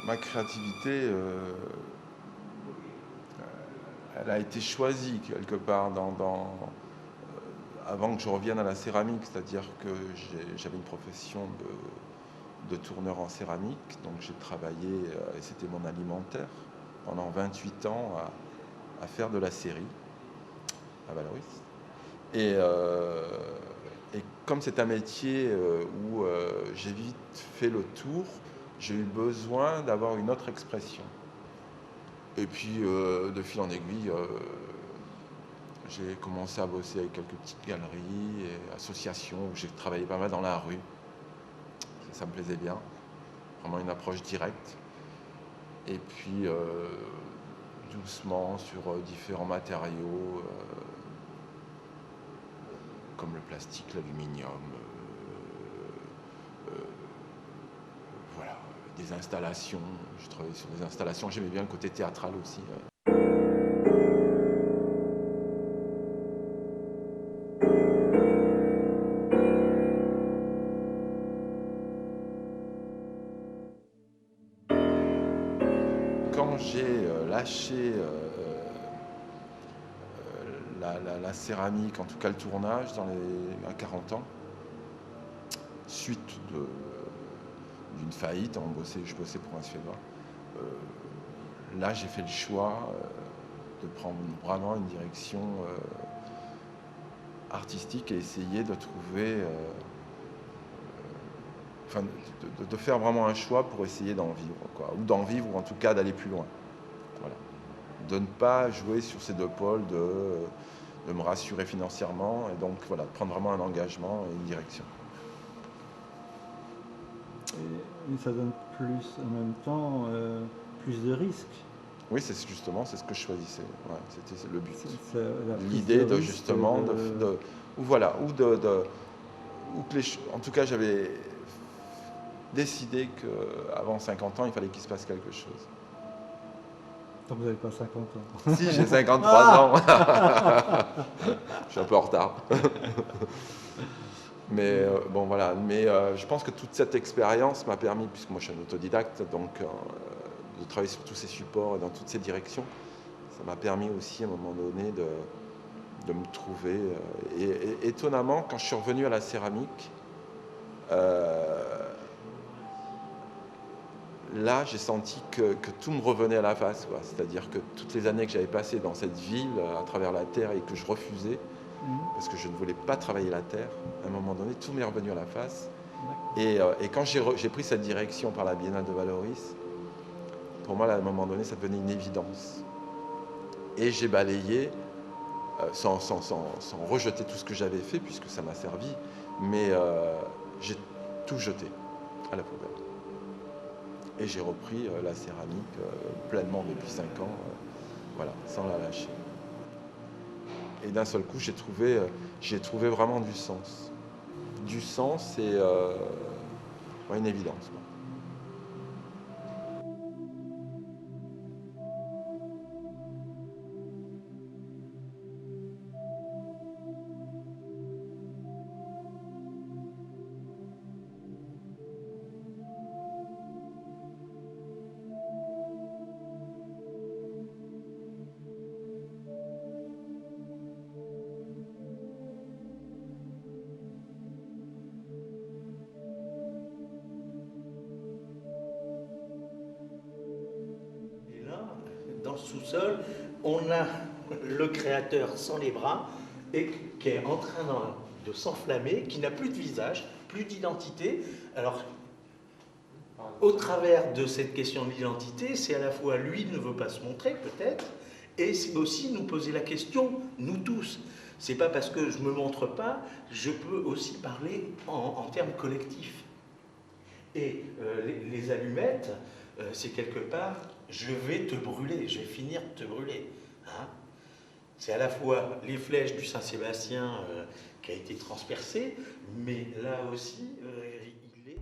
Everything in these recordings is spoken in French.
Ma créativité, elle a été choisie quelque part avant que je revienne à la céramique, c'est-à-dire que j'avais une profession de tourneur en céramique, donc j'ai travaillé, et c'était mon alimentaire, pendant 28 ans à faire de la série à Valoris. Et, euh, et comme c'est un métier où j'ai vite fait le tour, j'ai eu besoin d'avoir une autre expression. Et puis, de fil en aiguille, j'ai commencé à bosser avec quelques petites galeries et associations où j'ai travaillé pas mal dans la rue. Ça me plaisait bien, vraiment une approche directe. Et puis, doucement sur différents matériaux comme le plastique, l'aluminium, voilà, des installations. Je travaillais sur des installations, j'aimais bien le côté théâtral aussi. Quand j'ai lâché la céramique, en tout cas le tournage, à 40 ans, suite d'une faillite, je bossais pour un Suédois, là j'ai fait le choix de prendre vraiment une direction artistique et essayer de trouver, enfin, de faire vraiment un choix pour essayer d'en vivre, quoi, ou d'en vivre, ou en tout cas d'aller plus loin. Voilà. De ne pas jouer sur ces deux pôles, de me rassurer financièrement, et donc voilà, de prendre vraiment un engagement et une direction. Et ça donne plus, en même temps, plus de risques. Oui, c'est justement, c'est ce que je choisissais. Ouais, c'était le but. La prise de L'idée de risque justement, ou voilà, ou que en tout cas, j'avais décidé qu'avant 50 ans, il fallait qu'il se passe quelque chose. Tant que vous n'avez pas 50 ans. Si, j'ai 53 ans. Je suis un peu en retard. Mais bon, voilà. Mais je pense que toute cette expérience m'a permis, puisque moi je suis un autodidacte, donc de travailler sur tous ces supports et dans toutes ces directions, ça m'a permis aussi à un moment donné de me trouver. Et étonnamment, quand je suis revenu à la céramique, là, j'ai senti que tout me revenait à la face. C'est-à-dire que toutes les années que j'avais passées dans cette ville, à travers la terre, et que je refusais, parce que je ne voulais pas travailler la terre, à un moment donné, tout m'est revenu à la face. Et quand j'ai pris cette direction par la Biennale de Valoris, pour moi, là, à un moment donné, ça devenait une évidence. Et j'ai balayé, sans rejeter tout ce que j'avais fait, puisque ça m'a servi, mais j'ai tout jeté à la poubelle. Et j'ai repris la céramique pleinement depuis 5 ans, voilà, sans la lâcher. Et d'un seul coup, j'ai trouvé vraiment du sens. Du sens et ouais, une évidence. Quoi. Et là, dans le sous-sol, on a le créateur sans les bras et qui est en train de s'enflammer, qui n'a plus de visage, plus d'identité. Alors, au travers de cette question de l'identité, c'est à la fois lui ne veut pas se montrer peut-être, et c'est aussi nous poser la question, nous tous. C'est pas parce que je me montre pas, je peux aussi parler en termes collectifs. Et les allumettes, c'est quelque part, je vais te brûler, je vais finir de te brûler. Hein. C'est à la fois les flèches du Saint-Sébastien qui a été transpercée, mais là aussi, il est...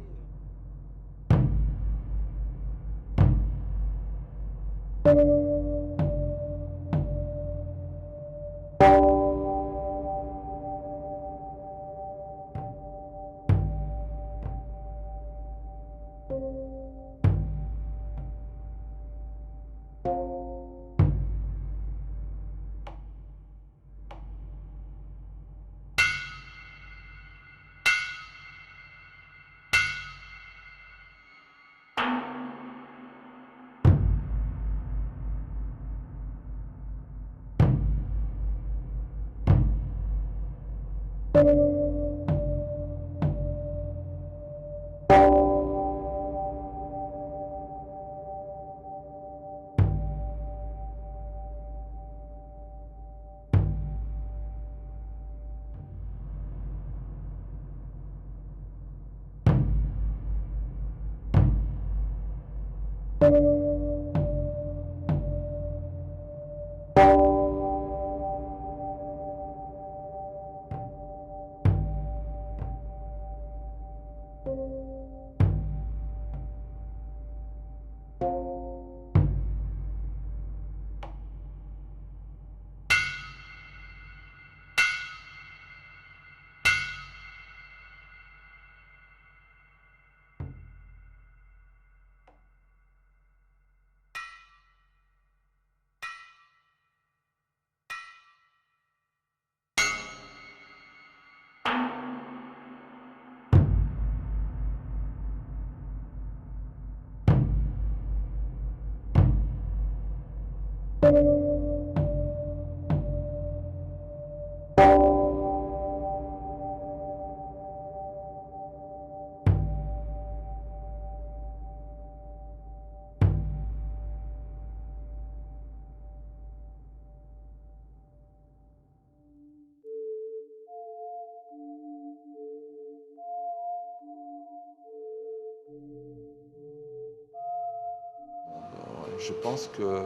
Je pense que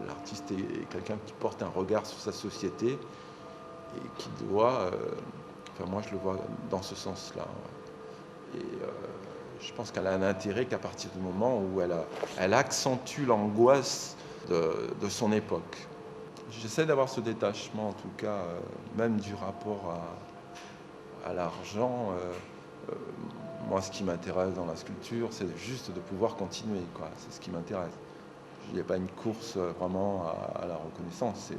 l'artiste est quelqu'un qui porte un regard sur sa société et qui doit, enfin moi je le vois dans ce sens-là. Et je pense qu'elle a un intérêt qu'à partir du moment où elle accentue l'angoisse de son époque. J'essaie d'avoir ce détachement, en tout cas, même du rapport à l'argent. Moi, ce qui m'intéresse dans la sculpture, c'est juste de pouvoir continuer, quoi. C'est ce qui m'intéresse. Il n'y a pas une course vraiment à la reconnaissance.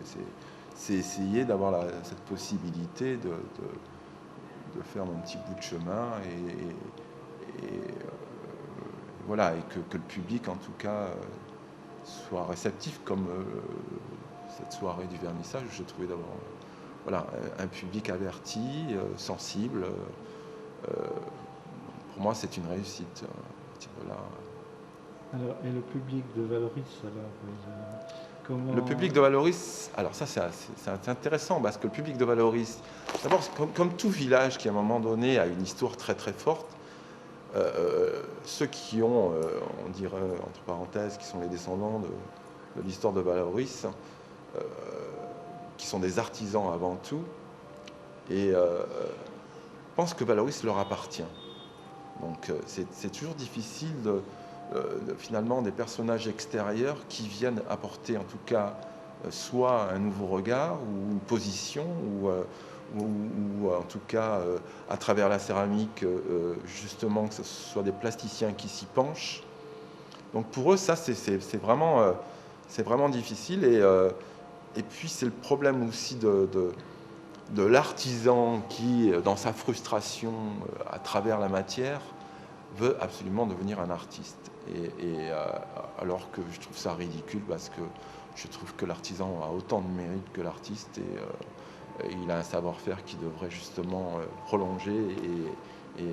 C'est essayer d'avoir cette possibilité de faire mon petit bout de chemin et voilà, et que le public, en tout cas, soit réceptif, comme cette soirée du vernissage, où j'ai trouvé d'abord voilà, un public averti, sensible. Pour moi, c'est une réussite. Voilà. Alors, et le public de Valoris, alors, comment... Le public de Valoris, alors ça c'est intéressant parce que le public de Valoris, d'abord comme tout village qui à un moment donné a une histoire très très forte, ceux qui ont, on dirait entre parenthèses, qui sont les descendants de l'histoire de Valoris, qui sont des artisans avant tout, et pensent que Valoris leur appartient. Donc c'est toujours difficile finalement des personnages extérieurs qui viennent apporter en tout cas soit un nouveau regard ou une position ou en tout cas à travers la céramique justement que ce soit des plasticiens qui s'y penchent. Donc pour eux ça c'est vraiment difficile et puis c'est le problème aussi de l'artisan qui dans sa frustration à travers la matière veut absolument devenir un artiste. Alors que je trouve ça ridicule parce que je trouve que l'artisan a autant de mérite que l'artiste et il a un savoir-faire qui devrait justement prolonger et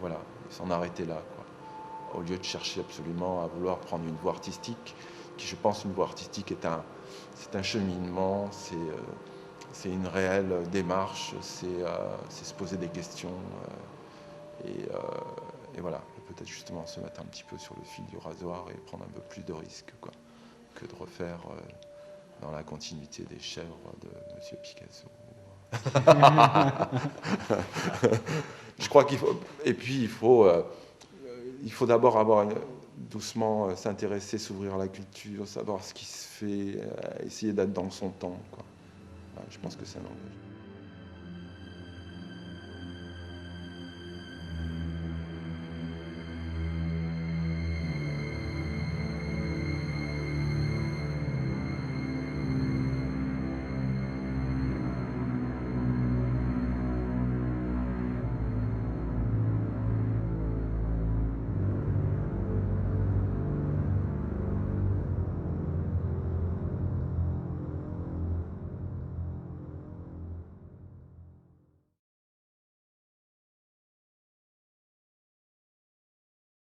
voilà, s'en arrêter là, quoi. Au lieu de chercher absolument à vouloir prendre une voie artistique, qui je pense une voie artistique c'est un cheminement, c'est une réelle démarche, c'est se poser des questions et voilà, peut-être justement se mettre un petit peu sur le fil du rasoir et prendre un peu plus de risques, quoi, que de refaire dans la continuité des chèvres de Monsieur Picasso. Je crois qu'il faut, et puis il faut d'abord avoir doucement s'intéresser, s'ouvrir à la culture, savoir ce qui se fait, essayer d'être dans son temps, quoi. Voilà, je pense que c'est un engagement.